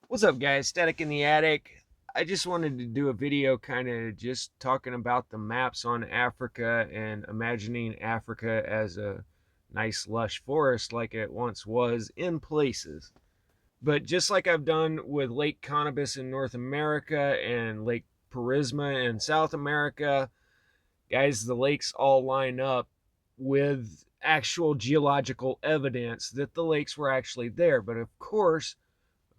What's up, guys? Static in the Attic. I just wanted to do a video kind of just talking about the maps on Africa and imagining Africa as a nice lush forest like it once was in places. But just like I've done with Lake Connobus in North America and Lake Parisma in South America, guys, the lakes all line up with actual geological evidence that the lakes were actually there. But of course,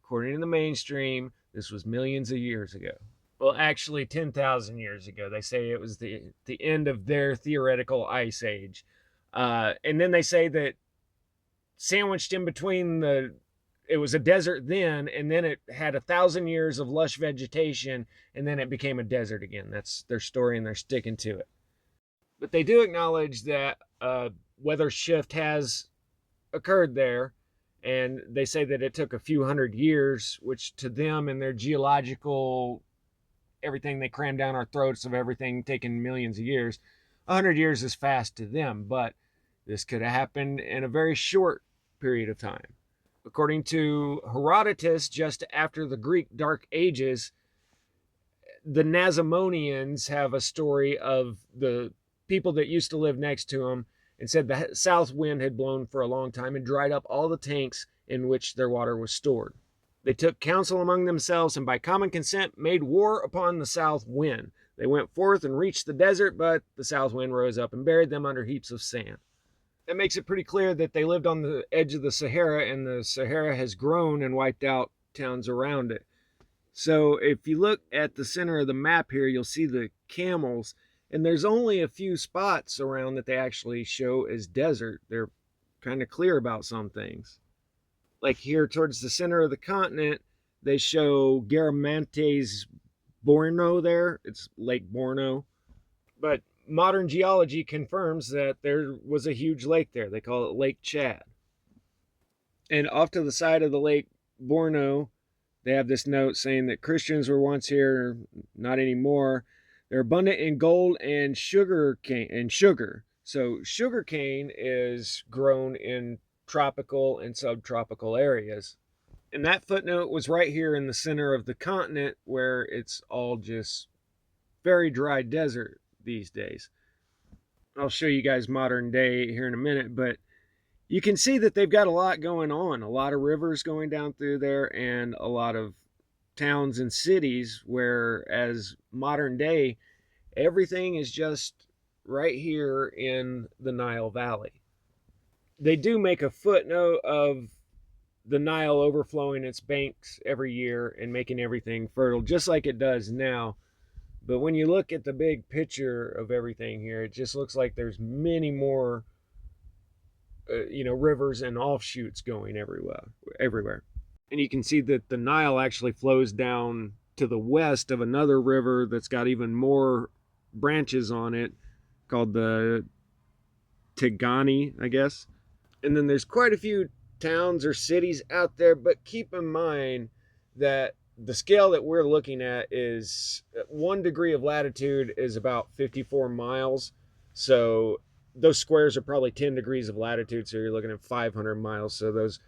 according to the mainstream, this was millions of years ago. Well, actually, 10,000 years ago. They say it was the end of their theoretical ice age. And then they say that sandwiched in between it was a desert then, and then it had 1,000 years of lush vegetation, and then it became a desert again. That's their story, and they're sticking to it. But they do acknowledge that weather shift has occurred there, and they say that it took a few hundred years, which to them and their geological everything they cram down our throats of everything taking millions of years, 100 years is fast to them, but this could have happened in a very short period of time. According to Herodotus, just after the Greek Dark Ages, the Nasamonians have a story of the people that used to live next to them, and said the south wind had blown for a long time and dried up all the tanks in which their water was stored. They took counsel among themselves and by common consent made war upon the south wind. They went forth and reached the desert, but the south wind rose up and buried them under heaps of sand. That makes it pretty clear that they lived on the edge of the Sahara, and the Sahara has grown and wiped out towns around it. So if you look at the center of the map here, you'll see the camels, and there's only a few spots around that they actually show as desert. They're kind of clear about some things. Like here towards the center of the continent, they show Garamantes Borno there. It's Lake Borno. But modern geology confirms that there was a huge lake there. They call it Lake Chad. And off to the side of the Lake Borno, they have this note saying that Christians were once here, not anymore. They're abundant in gold and sugar cane and sugar. So sugar cane is grown in tropical and subtropical areas. And that footnote was right here in the center of the continent, where it's all just very dry desert these days. I'll show you guys modern day here in a minute, but you can see that they've got a lot going on, a lot of rivers going down through there, and a lot of towns and cities, whereas modern day, everything is just right here in the Nile Valley. They do make a footnote of the Nile overflowing its banks every year and making everything fertile, just like it does now. But when you look at the big picture of everything here, it just looks like there's many more rivers and offshoots going everywhere. And you can see that the Nile actually flows down to the west of another river that's got even more branches on it, called the Tigani, I guess. And then there's quite a few towns or cities out there, but keep in mind that the scale that we're looking at is 1 degree of latitude is about 54 miles. So those squares are probably 10 degrees of latitude, so you're looking at 500 miles. So those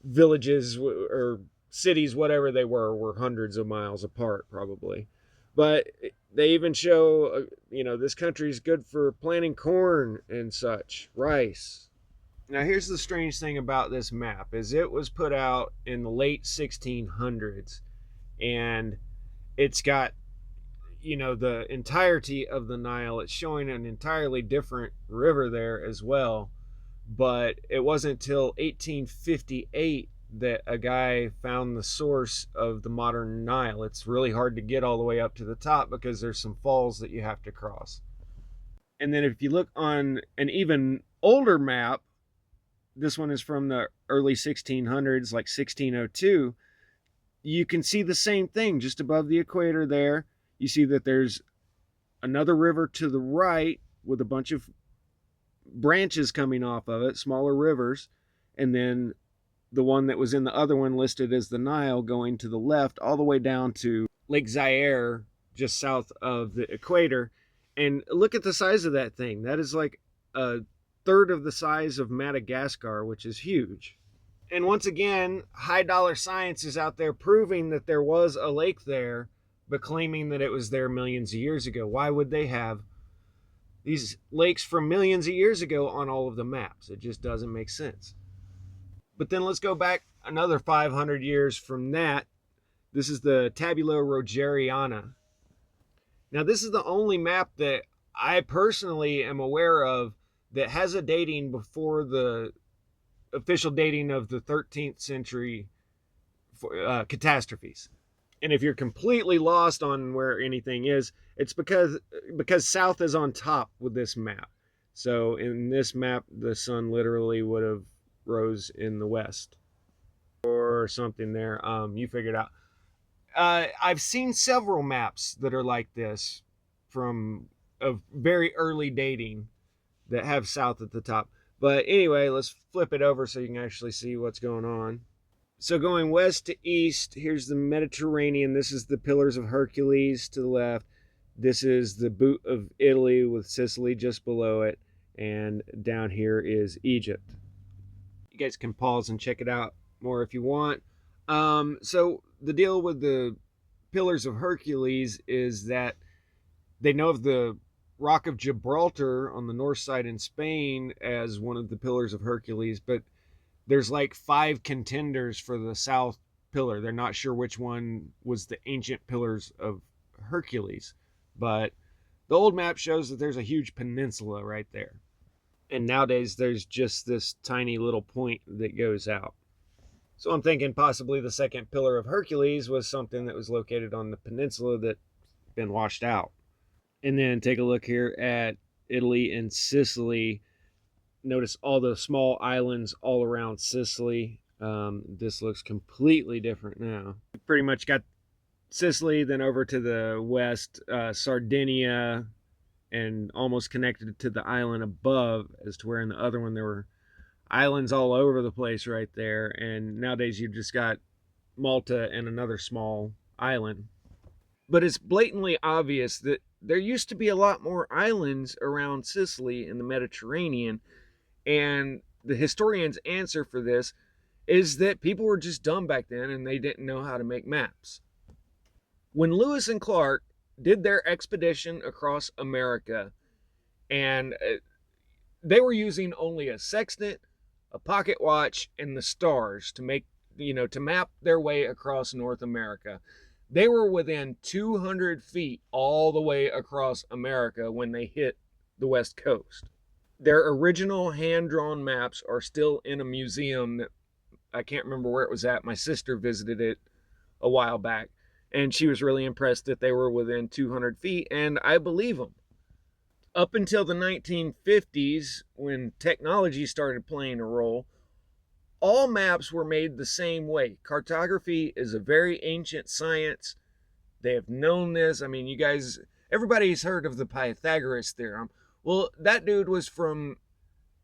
villages or cities, whatever they were hundreds of miles apart probably. But they even show, this country is good for planting corn and such, rice. Now here's the strange thing about this map is it was put out in the late 1600s, and it's got the entirety of the Nile. It's showing an entirely different river there as well, but it wasn't until 1858 that a guy found the source of the modern Nile. It's really hard to get all the way up to the top because there's some falls that you have to cross. And then if you look on an even older map, this one is from the early 1600s, like 1602, you can see the same thing just above the equator there. You see that there's another river to the right with a bunch of branches coming off of it, smaller rivers, and then the one that was in the other one listed as the Nile going to the left all the way down to Lake Zaire, just south of the equator. And look at the size of that thing. That is like a third of the size of Madagascar, which is huge. And once again, high dollar science is out there proving that there was a lake there, but claiming that it was there millions of years ago. Why would they have these lakes from millions of years ago on all of the maps? It just doesn't make sense. But then let's go back another 500 years from that. This is the Tabula Rogeriana. Now, this is the only map that I personally am aware of that has a dating before the official dating of the 13th century catastrophes. And if you're completely lost on where anything is, it's because south is on top with this map. So in this map, the sun literally would have rose in the west or something there. You figured out. I've seen several maps that are like this from a very early dating that have south at the top. But anyway, let's flip it over so you can actually see what's going on. So going west to east, here's the Mediterranean. This is the Pillars of Hercules to the left. This is the boot of Italy with Sicily just below it. And down here is Egypt. You guys can pause and check it out more if you want. So the deal with the Pillars of Hercules is that they know of the Rock of Gibraltar on the north side in Spain as one of the Pillars of Hercules, but there's like 5 contenders for the south pillar. They're not sure which one was the ancient Pillars of Hercules, but the old map shows that there's a huge peninsula right there. And nowadays there's just this tiny little point that goes out. So I'm thinking possibly the second Pillar of Hercules was something that was located on the peninsula that's been washed out. And then take a look here at Italy and Sicily. Notice all the small islands all around Sicily. This looks completely different now. Pretty much got Sicily, then over to the west, Sardinia, and almost connected to the island above, as to where in the other one there were islands all over the place right there. And nowadays you've just got Malta and another small island. But it's blatantly obvious that there used to be a lot more islands around Sicily in the Mediterranean. And the historian's answer for this is that people were just dumb back then and they didn't know how to make maps. When Lewis and Clark did their expedition across America, and they were using only a sextant, a pocket watch, and the stars to make, to map their way across North America. They were within 200 feet all the way across America when they hit the West Coast. Their original hand-drawn maps are still in a museum that I can't remember where it was at. My sister visited it a while back, and she was really impressed that they were within 200 feet, and I believe them. Up until the 1950s, when technology started playing a role, all maps were made the same way. Cartography is a very ancient science. They have known this. I mean, you guys, everybody's heard of the Pythagoras theorem. Well, that dude was from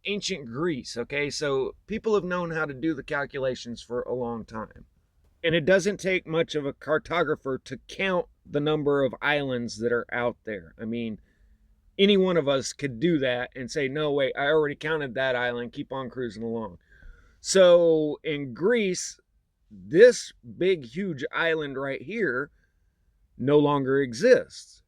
ancient Greece, okay? So people have known how to do the calculations for a long time. And it doesn't take much of a cartographer to count the number of islands that are out there. I mean, any one of us could do that and say, no, wait, I already counted that island, keep on cruising along. So in Greece, this big, huge island right here no longer exists.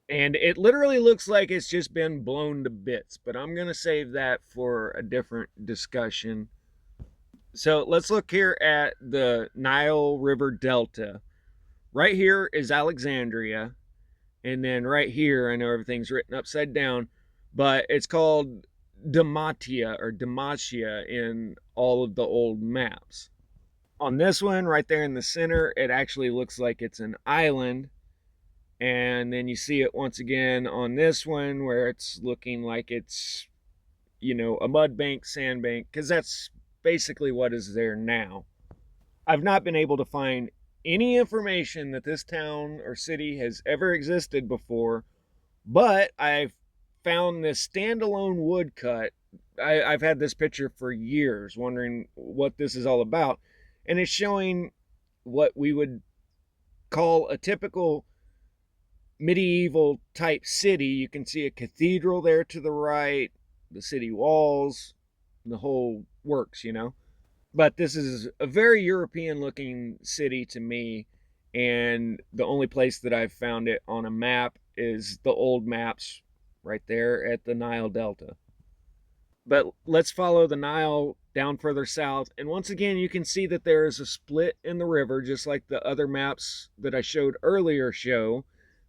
And it literally looks like it's just been blown to bits, but I'm going to save that for a different discussion. So let's look here at the Nile River Delta. Right here is Alexandria. And then right here, I know everything's written upside down, but it's called Dalmatia or Dalmatia in all of the old maps. On this one, right there in the center, it actually looks like it's an island. And then you see it once again on this one where it's looking like it's, a mud bank, sand bank, because that's basically what is there now. I've not been able to find any information that this town or city has ever existed before, but I've found this standalone woodcut. I've had this picture for years, wondering what this is all about, and it's showing what we would call a typical medieval type city. You can see a cathedral there to the right, the city walls, the whole works, But this is a very European looking city to me, and the only place that I've found it on a map is the old maps right there at the Nile Delta. But let's follow the Nile down further south, and once again you can see that there is a split in the river, just like the other maps that I showed earlier show.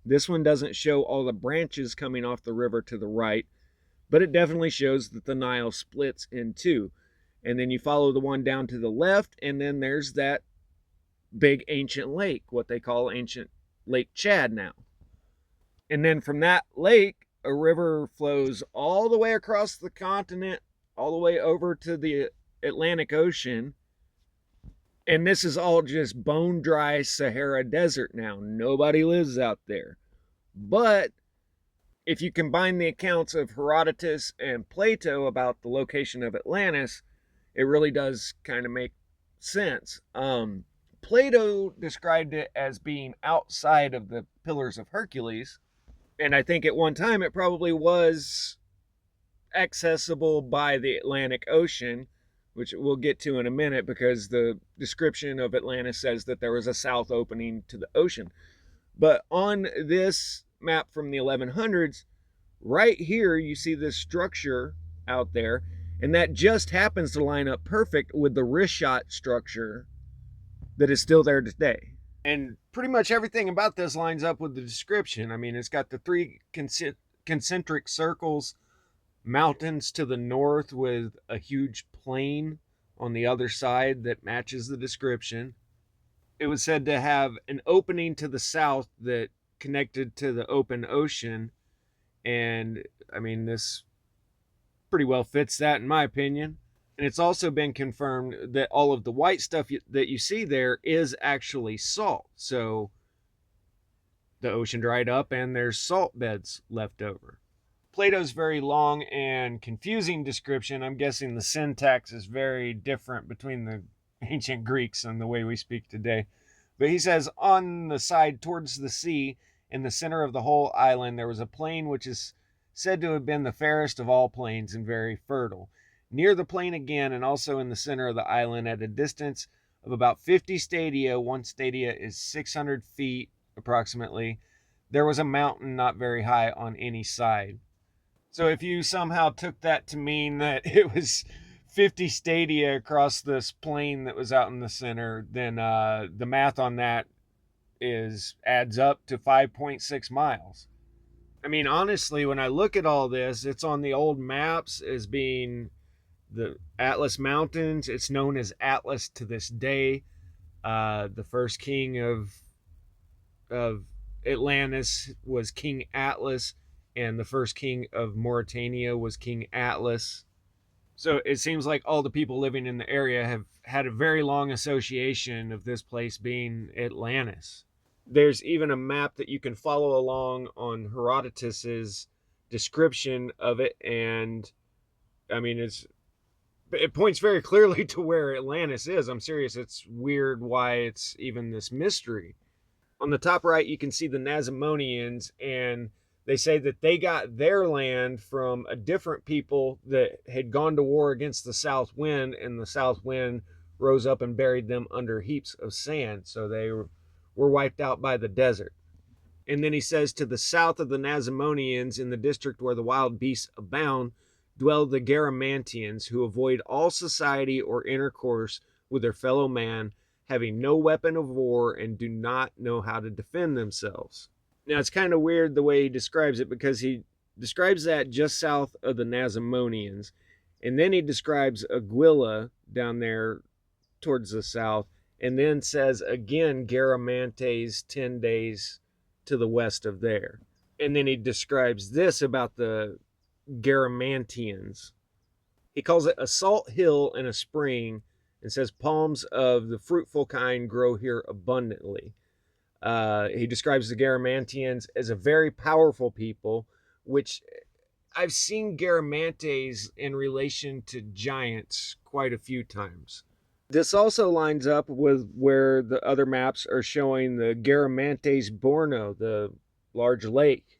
This one doesn't show all the branches coming off the river to the right, but it definitely shows that the Nile splits in two. And then you follow the one down to the left, and then there's that big ancient lake, what they call ancient Lake Chad now. And then from that lake, a river flows all the way across the continent, all the way over to the Atlantic Ocean. And this is all just bone dry Sahara Desert now. Nobody lives out there. But if you combine the accounts of Herodotus and Plato about the location of Atlantis, it really does kind of make sense. Plato described it as being outside of the Pillars of Hercules, and I think at one time it probably was accessible by the Atlantic Ocean, which we'll get to in a minute because the description of Atlantis says that there was a south opening to the ocean. But on this map from the 1100s, right here you see this structure out there, and that just happens to line up perfect with the Rishot structure that is still there today. And pretty much everything about this lines up with the description. I mean, it's got the three concentric circles, mountains to the north with a huge plain on the other side that matches the description. It was said to have an opening to the south that connected to the open ocean. And I mean, this pretty well fits that, in my opinion. And it's also been confirmed that all of the white stuff that you see there is actually salt. So the ocean dried up and there's salt beds left over. Plato's very long and confusing description. I'm guessing the syntax is very different between the ancient Greeks and the way we speak today. But he says, on the side towards the sea, in the center of the whole island, there was a plain which is said to have been the fairest of all plains and very fertile. Near the plain again, and also in the center of the island, at a distance of about 50 stadia, one stadia is 600 feet approximately, there was a mountain not very high on any side. So if you somehow took that to mean that it was 50 stadia across this plain that was out in the center, then the math on that adds up to 5.6 miles. I mean, honestly, when I look at all this, it's on the old maps as being the Atlas Mountains. It's known as Atlas to this day. The first king of Atlantis was King Atlas, and the first king of Mauritania was King Atlas. So it seems like all the people living in the area have had a very long association of this place being Atlantis. There's even a map that you can follow along on Herodotus's description of it, and I mean, it points very clearly to where Atlantis is. I'm serious. It's weird why it's even this mystery. On the top right, you can see the Nasamonians, and they say that they got their land from a different people that had gone to war against the south wind, and the south wind rose up and buried them under heaps of sand. So they were wiped out by the desert. And then he says, to the south of the Nasamonians, in the district where the wild beasts abound, dwell the Garamantians, who avoid all society or intercourse with their fellow man, having no weapon of war, and do not know how to defend themselves. Now, it's kind of weird the way he describes it, because he describes that just south of the Nasamonians, and then he describes Aguila down there towards the south, and then says again Garamantes 10 days to the west of there. And then he describes this about the Garamantians. He calls it a salt hill and a spring, and says palms of the fruitful kind grow here abundantly. He describes the Garamantians as a very powerful people, which I've seen Garamantes in relation to giants quite a few times. This also lines up with where the other maps are showing the Garamantes Borno, the large lake.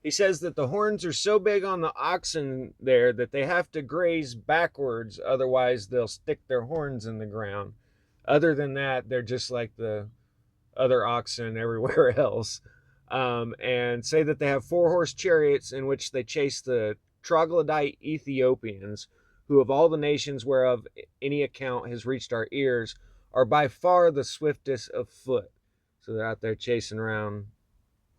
He says that the horns are so big on the oxen there that they have to graze backwards, otherwise they'll stick their horns in the ground. Other than that, they're just like the other oxen everywhere else. And say that they have 4-horse chariots in which they chase the troglodyte Ethiopians, who of all the nations whereof any account has reached our ears, are by far the swiftest of foot. So they're out there chasing around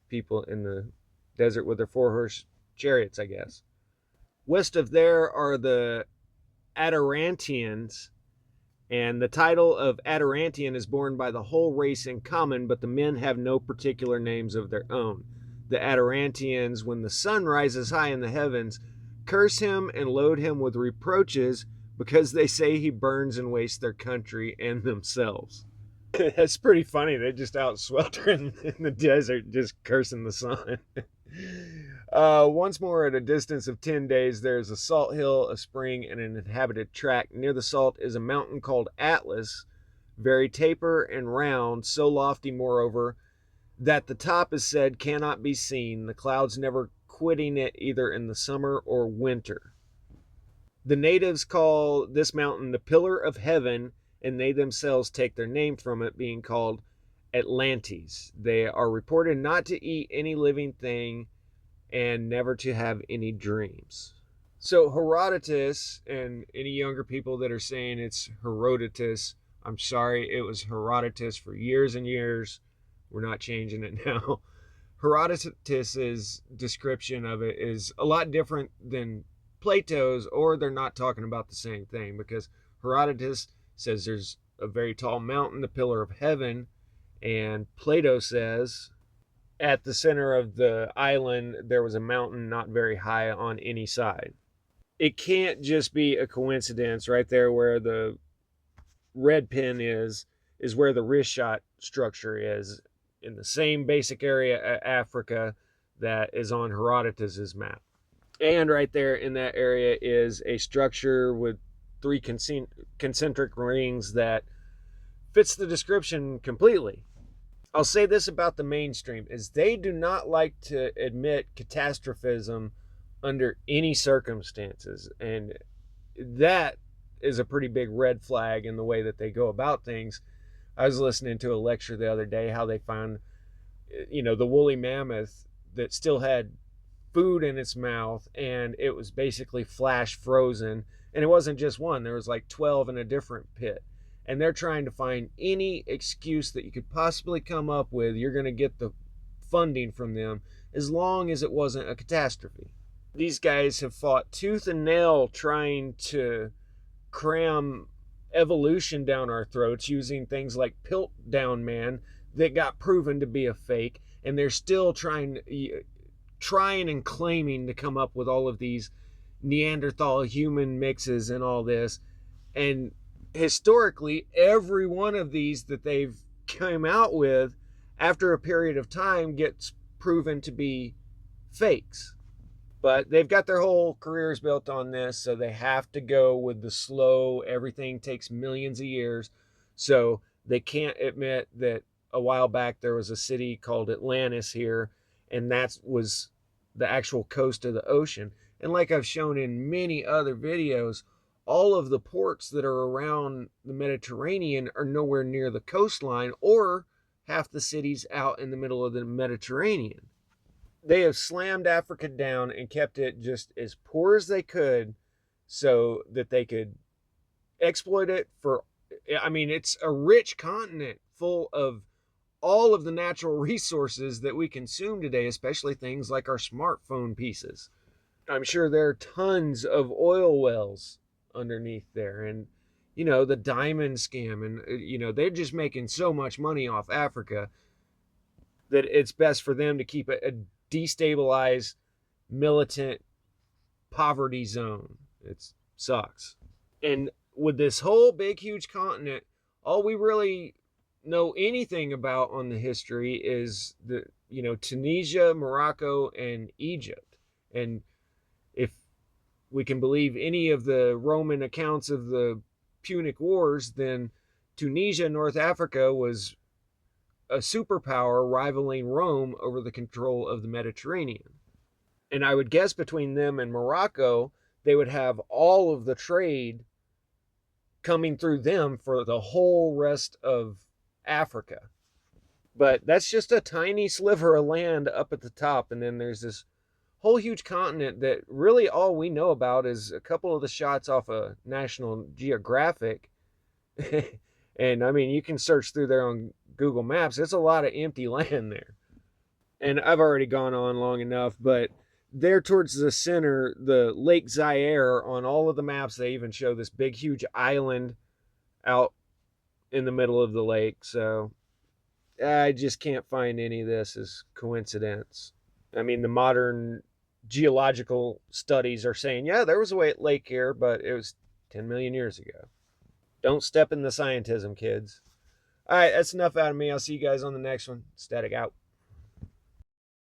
people in the desert with their 4-horse chariots, I guess. West of there are the Atarantians, and the title of Atarantian is borne by the whole race in common, but the men have no particular names of their own. The Atarantians, when the sun rises high in the heavens, curse him and load him with reproaches because they say he burns and wastes their country and themselves. That's pretty funny. They're just out sweltering in the desert, just cursing the sun. Once more, at a distance of 10 days, there is a salt hill, a spring, and an inhabited tract. Near the salt is a mountain called Atlas, very taper and round, so lofty, moreover, that the top is said cannot be seen, the clouds never quitting it either in the summer or winter. The natives call this mountain the Pillar of Heaven, and they themselves take their name from it, being called Atlantis. They are reported not to eat any living thing and never to have any dreams. So Herodotus, and any younger people that are saying it's Herodotus, I'm sorry, it was Herodotus for years and years. We're not changing it now. Herodotus's description of it is a lot different than Plato's, or they're not talking about the same thing, because Herodotus says there's a very tall mountain, the Pillar of Heaven, and Plato says at the center of the island there was a mountain not very high on any side. It can't just be a coincidence. Right there where the red pin is where the wrist shot structure is, in the same basic area of Africa that is on Herodotus's map. And right there in that area is a structure with 3 concentric rings that fits the description completely. I'll say this about the mainstream, is they do not like to admit catastrophism under any circumstances. And that is a pretty big red flag in the way that they go about things. I was listening to a lecture the other day how they found, the woolly mammoth that still had food in its mouth, and it was basically flash frozen. And it wasn't just one, there was like 12 in a different pit. And they're trying to find any excuse that you could possibly come up with. You're going to get the funding from them as long as it wasn't a catastrophe. These guys have fought tooth and nail trying to cram evolution down our throats using things like Piltdown Man that got proven to be a fake, and they're still trying and claiming to come up with all of these Neanderthal human mixes and all this. And historically, every one of these that they've come out with after a period of time gets proven to be fakes. But they've got their whole careers built on this, so they have to go with the slow, everything takes millions of years. So they can't admit that a while back there was a city called Atlantis here, and that was the actual coast of the ocean. And like I've shown in many other videos, all of the ports that are around the Mediterranean are nowhere near the coastline, or half the cities out in the middle of the Mediterranean. They have slammed Africa down and kept it just as poor as they could so that they could exploit it for, it's a rich continent full of all of the natural resources that we consume today, especially things like our smartphone pieces. I'm sure there are tons of oil wells underneath there, and the diamond scam, and they're just making so much money off Africa that it's best for them to keep a destabilized, militant poverty zone. It sucks. And with this whole big huge continent, all we really know anything about on the history is the Tunisia, Morocco, and Egypt. And if we can believe any of the Roman accounts of the Punic Wars, then Tunisia, North Africa, was a superpower rivaling Rome over the control of the Mediterranean. And I would guess between them and Morocco, they would have all of the trade coming through them for the whole rest of Africa. But that's just a tiny sliver of land up at the top. And then there's this whole huge continent that really all we know about is a couple of the shots off of National Geographic. And I mean, you can search through there on Google Maps. It's a lot of empty land there. And I've already gone on long enough, but there towards the center, the Lake Zaire, on all of the maps, they even show this big, huge island out in the middle of the lake. So I just can't find any of this as coincidence. I mean, the modern geological studies are saying, yeah, there was a lake here, but it was 10 million years ago. Don't step in the scientism, kids. All right, that's enough out of me. I'll see you guys on the next one. Static out.